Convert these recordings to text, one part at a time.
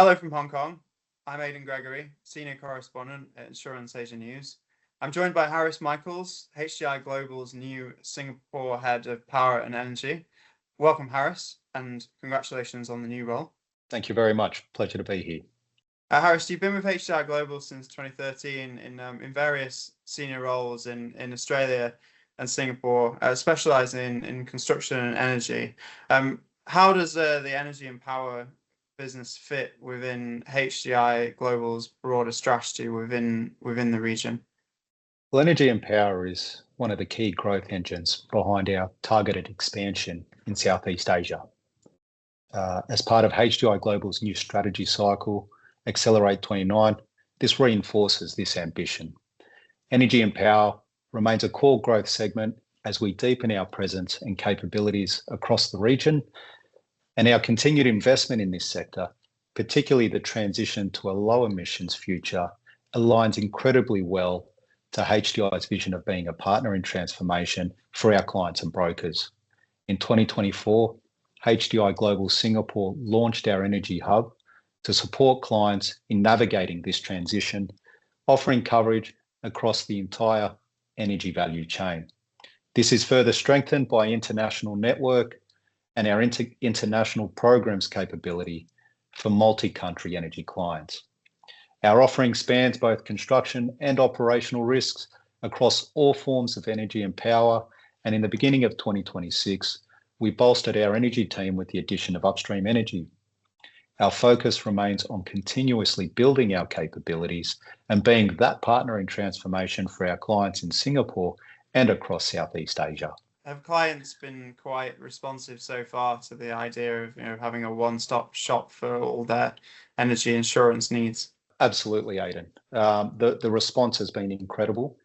Hello from Hong Kong. I'm Aidan Gregory, Senior Correspondent at InsuranceAsia News. I'm joined by Harris Michaels, HDI Global's new Singapore Head of Power and Energy. Welcome, Harris, and congratulations on the new role. Thank you very much. Pleasure to be here. Harris, you've been with HDI Global since 2013 in various senior roles in Australia and Singapore, specialising in construction and energy. How does the energy and power business fit within HDI Global's broader strategy within the region? Well, energy and power is one of the key growth engines behind our targeted expansion in Southeast Asia. As part of HDI Global's new strategy cycle, Accelerate 29, this reinforces this ambition. Energy and power remains a core growth segment as we deepen our presence and capabilities across the region, and our continued investment in this sector, particularly the transition to a low emissions future, aligns incredibly well to HDI's vision of being a partner in transformation for our clients and brokers. In 2024, HDI Global Singapore launched our Energy Hub to support clients in navigating this transition, offering coverage across the entire energy value chain. This is further strengthened by international network and our international programs capability for multi-country energy clients. Our offering spans both construction and operational risks across all forms of energy and power, and in the beginning of 2026, we bolstered our energy team with the addition of upstream energy. Our focus remains on continuously building our capabilities and being that partner in transformation for our clients in Singapore and across Southeast Asia. Have clients been quite responsive so far to the idea of having a one-stop shop for all their energy insurance needs? Absolutely, Aidan. The response has been incredible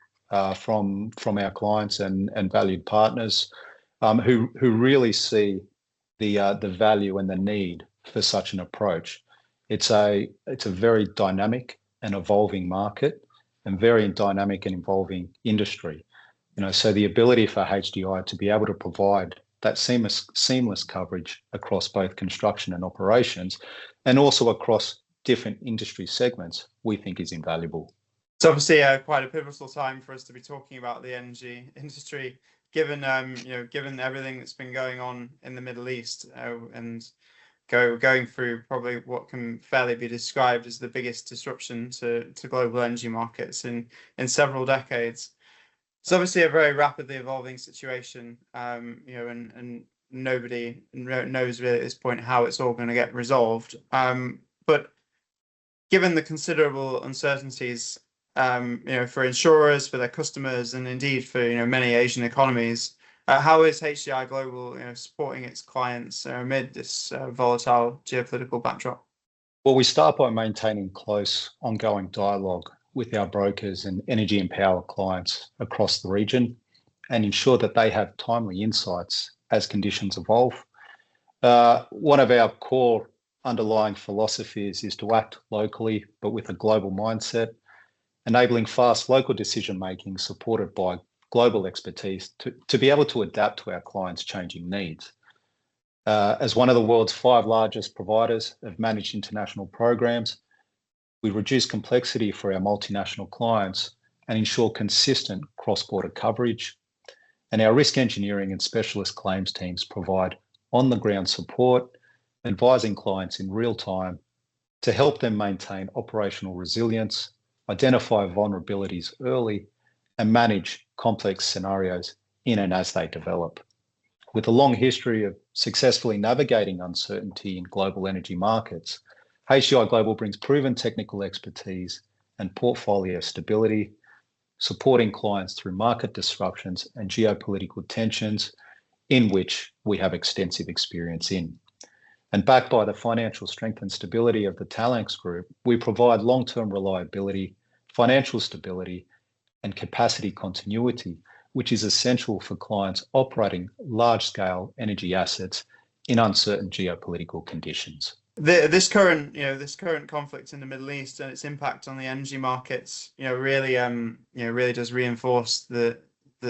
from our clients and valued partners who really see the value and the need for such an approach. It's a very dynamic and evolving market, and very dynamic and evolving industry. So the ability for HDI to be able to provide that seamless coverage across both construction and operations, and also across different industry segments, we think is invaluable. It's obviously quite a pivotal time for us to be talking about the energy industry, given everything that's been going on in the Middle East and going through probably what can fairly be described as the biggest disruption to global energy markets in several decades. It's obviously a very rapidly evolving situation, and nobody knows really at this point how it's all going to get resolved. But given the considerable uncertainties, for insurers, for their customers, and indeed for many Asian economies, how is HDI Global supporting its clients amid this volatile geopolitical backdrop? Well, we start by maintaining close, ongoing dialogue with our brokers and energy and power clients across the region, and ensure that they have timely insights as conditions evolve. One of our core underlying philosophies is to act locally, but with a global mindset, enabling fast local decision-making supported by global expertise to be able to adapt to our clients' changing needs. As one of the world's 5 largest providers of managed international programs, we reduce complexity for our multinational clients and ensure consistent cross-border coverage. And our risk engineering and specialist claims teams provide on-the-ground support, advising clients in real time to help them maintain operational resilience, identify vulnerabilities early, and manage complex scenarios in and as they develop. With a long history of successfully navigating uncertainty in global energy markets, HDI Global brings proven technical expertise and portfolio stability, supporting clients through market disruptions and geopolitical tensions in which we have extensive experience in. And backed by the financial strength and stability of the Talanx Group, we provide long-term reliability, financial stability, and capacity continuity, which is essential for clients operating large-scale energy assets in uncertain geopolitical conditions. This current conflict in the Middle East and its impact on the energy markets, really does reinforce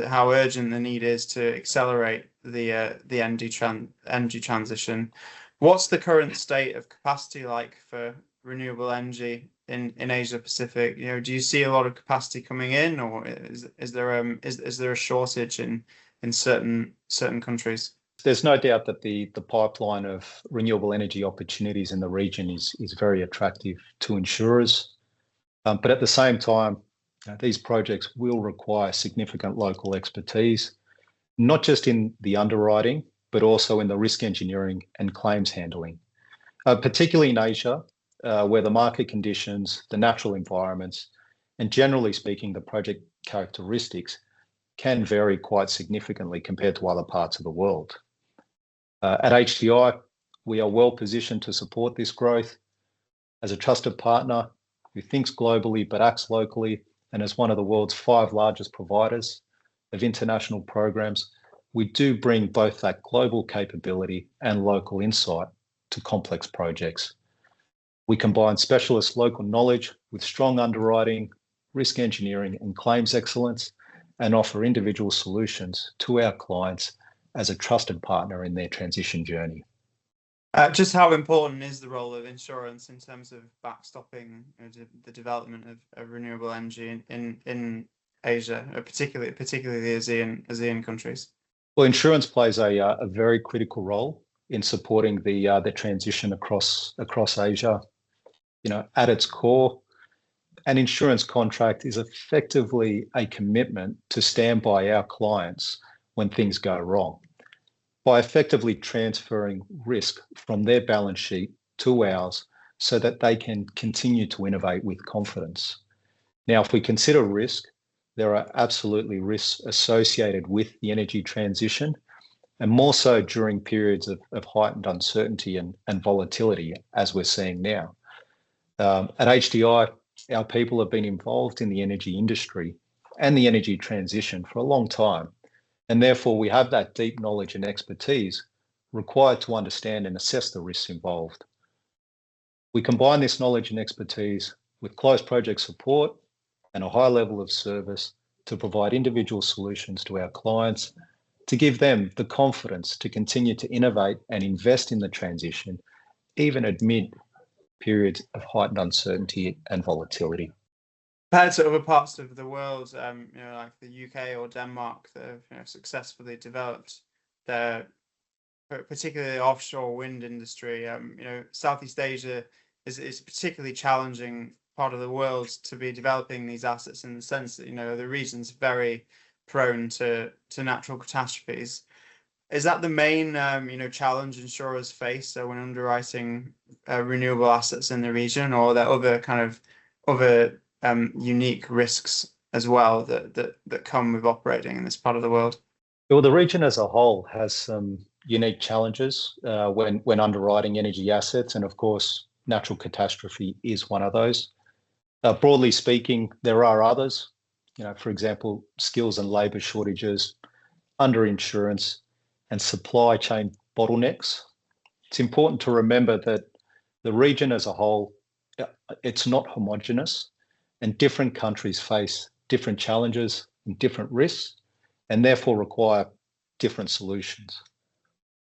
how urgent the need is to accelerate the energy transition. What's the current state of capacity like for renewable energy in Asia Pacific? You know, do you see a lot of capacity coming in, or is there a shortage in certain countries? There's no doubt that the pipeline of renewable energy opportunities in the region is very attractive to insurers. But at the same time, these projects will require significant local expertise, not just in the underwriting, but also in the risk engineering and claims handling, particularly in Asia, where the market conditions, the natural environments, and generally speaking, the project characteristics can vary quite significantly compared to other parts of the world. At HDI, we are well positioned to support this growth as a trusted partner who thinks globally but acts locally, and as one of the world's 5 largest providers of international programs. We do bring both that global capability and local insight to complex projects. We combine specialist local knowledge with strong underwriting, risk engineering, and claims excellence, and offer individual solutions to our clients as a trusted partner in their transition journey. Just how important is the role of insurance in terms of backstopping the development of renewable energy in Asia, particularly the ASEAN countries? Well, insurance plays a very critical role in supporting the transition across Asia. You know, at its core, an insurance contract is effectively a commitment to stand by our clients when things go wrong, by effectively transferring risk from their balance sheet to ours so that they can continue to innovate with confidence. Now, if we consider risk, there are absolutely risks associated with the energy transition, and more so during periods of heightened uncertainty and volatility, as we're seeing now. At HDI, our people have been involved in the energy industry and the energy transition for a long time, and therefore we have that deep knowledge and expertise required to understand and assess the risks involved. We combine this knowledge and expertise with close project support and a high level of service to provide individual solutions to our clients, to give them the confidence to continue to innovate and invest in the transition, even amid periods of heightened uncertainty and volatility. Compared to other parts of the world, you know, like the UK or Denmark, that have successfully developed their particularly offshore wind industry, you know, Southeast Asia is a particularly challenging part of the world to be developing these assets, in the sense that, you know, the region's very prone to natural catastrophes. Is that the main you know, challenge insurers face when underwriting renewable assets in the region, or are there other unique risks as well that come with operating in this part of the world? Well, the region as a whole has some unique challenges when underwriting energy assets, and of course, natural catastrophe is one of those. Broadly speaking, there are others. You know, for example, skills and labour shortages, underinsurance, and supply chain bottlenecks. It's important to remember that the region as a whole, it's not homogenous, and different countries face different challenges and different risks, and therefore require different solutions.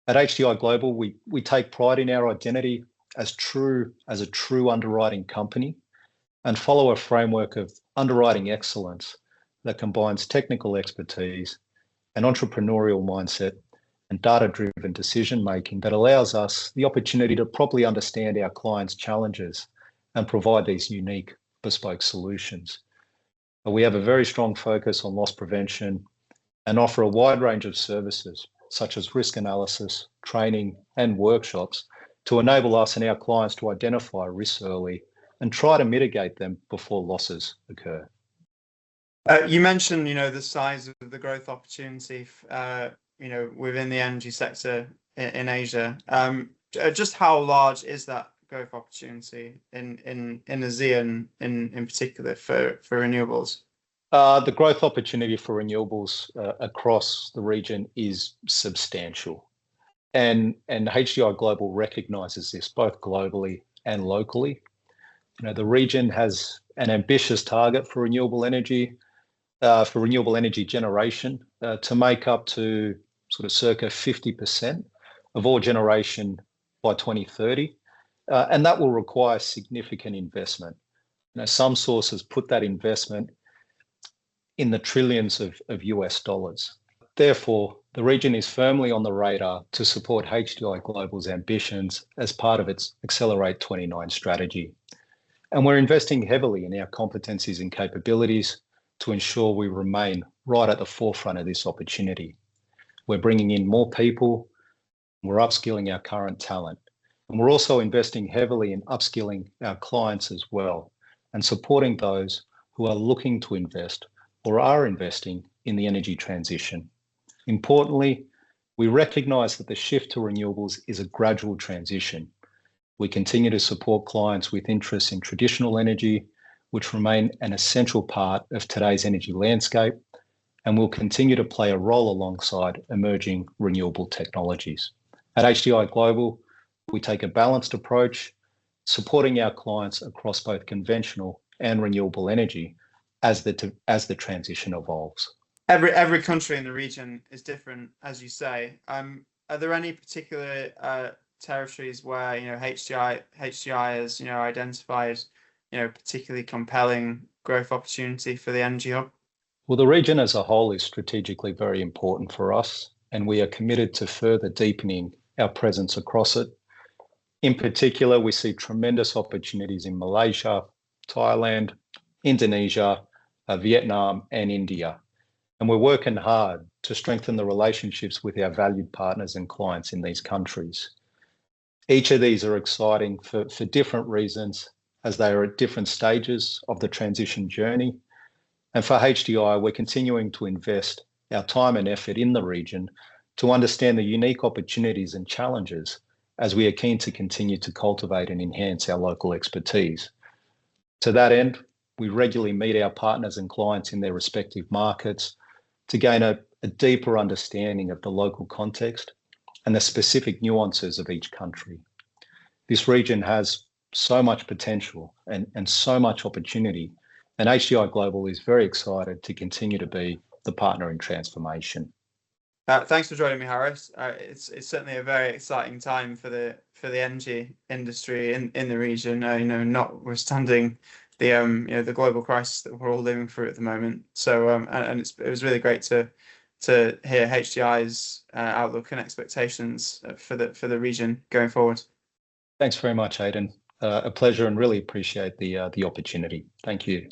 At HDI Global, we take pride in our identity as a true underwriting company, and follow a framework of underwriting excellence that combines technical expertise, an entrepreneurial mindset, and data-driven decision-making that allows us the opportunity to properly understand our clients' challenges and provide these unique bespoke solutions. We have a very strong focus on loss prevention and offer a wide range of services, such as risk analysis, training, and workshops to enable us and our clients to identify risks early and try to mitigate them before losses occur. You mentioned, you know, the size of the growth opportunity, you know, within the energy sector in Asia. Just how large is that growth opportunity in ASEAN in particular for renewables? The growth opportunity for renewables across the region is substantial, and HDI Global recognises this both globally and locally. You know, the region has an ambitious target for renewable energy generation to make up to sort of circa 50% of all generation by 2030. and that will require significant investment. Some sources put that investment in the trillions of US dollars. Therefore, the region is firmly on the radar to support HDI Global's ambitions as part of its Accelerate 29 strategy. And we're investing heavily in our competencies and capabilities to ensure we remain right at the forefront of this opportunity. We're bringing in more people, we're upskilling our current talent, and we're also investing heavily in upskilling our clients as well and supporting those who are looking to invest or are investing in the energy transition. Importantly, we recognise that the shift to renewables is a gradual transition. We continue to support clients with interests in traditional energy, which remain an essential part of today's energy landscape, and will continue to play a role alongside emerging renewable technologies. At HDI Global, we take a balanced approach, supporting our clients across both conventional and renewable energy as the transition evolves. Every country in the region is different, as you say. Are there any particular territories where HDI has identified particularly compelling growth opportunity for the energy hub? Well, the region as a whole is strategically very important for us, and we are committed to further deepening our presence across it. In particular, we see tremendous opportunities in Malaysia, Thailand, Indonesia, Vietnam, and India. And we're working hard to strengthen the relationships with our valued partners and clients in these countries. Each of these are exciting for different reasons, as they are at different stages of the transition journey. And for HDI, we're continuing to invest our time and effort in the region to understand the unique opportunities and challenges, as we are keen to continue to cultivate and enhance our local expertise. To that end, we regularly meet our partners and clients in their respective markets to gain a deeper understanding of the local context and the specific nuances of each country. This region has so much potential and so much opportunity, and HDI Global is very excited to continue to be the partner in transformation. Thanks for joining me, Harris. It's certainly a very exciting time for the energy industry in the region. Notwithstanding the global crisis that we're all living through at the moment. So and it was really great to hear HDI's outlook and expectations for the region going forward. Thanks very much, Aidan. A pleasure, and really appreciate the opportunity. Thank you.